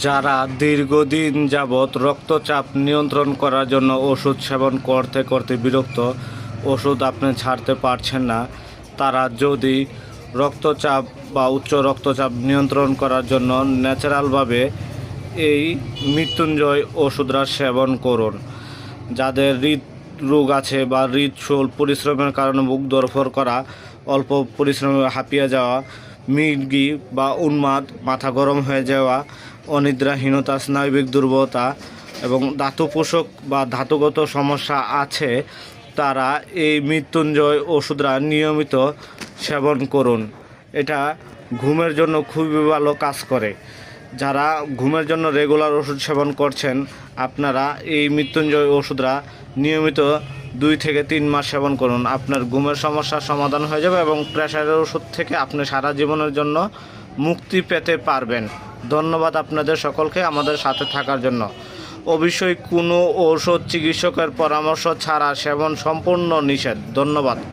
যারা দীর্ঘদিন যাবৎ রক্তচাপ নিয়ন্ত্রণ করার জন্য ওষুধ সেবন করতে করতে বিরক্ত, ওষুধ আপনি ছাড়তে পারছেন না, তারা যদি রক্তচাপ বা উচ্চ রক্তচাপ নিয়ন্ত্রণ করার জন্য ন্যাচারালভাবে এই মৃত্যুঞ্জয় ওষুধরা সেবন করুন। যাদের হৃদরোগ আছে বা হৃদশোল, পরিশ্রমের কারণে বুক ধড়ফড় করা, অল্প পরিশ্রমে হাঁপিয়ে যাওয়া, মির্গি বা উন্মাদ, মাথা গরম হয়ে যাওয়া, অনিদ্রাহীনতা, স্নায়বিক দুর্বলতা এবং ধাতুপোষক বা ধাতুগত সমস্যা আছে, তারা এই মৃত্যুঞ্জয় ওষুধরা নিয়মিত সেবন করুন। এটা ঘুমের জন্য খুবই ভালো কাজ করে। যারা ঘুমের জন্য রেগুলার ওষুধ সেবন করছেন, আপনারা এই মৃত্যুঞ্জয় ওষুধরা নিয়মিত 2 থেকে 3 মাস সেবন করুন। আপনার ঘুমের সমস্যার সমাধান হয়ে যাবে এবং প্রেশারের ওষুধ থেকে আপনি সারা জীবনের জন্য মুক্তি পেতে পারবেন। ধন্যবাদ আপনাদের সকলকে আমাদের সাথে থাকার জন্য। অবশ্যই কোনো ঔষধ চিকিৎসকের পরামর্শ ছাড়া সেবন সম্পূর্ণ নিষেধ। ধন্যবাদ।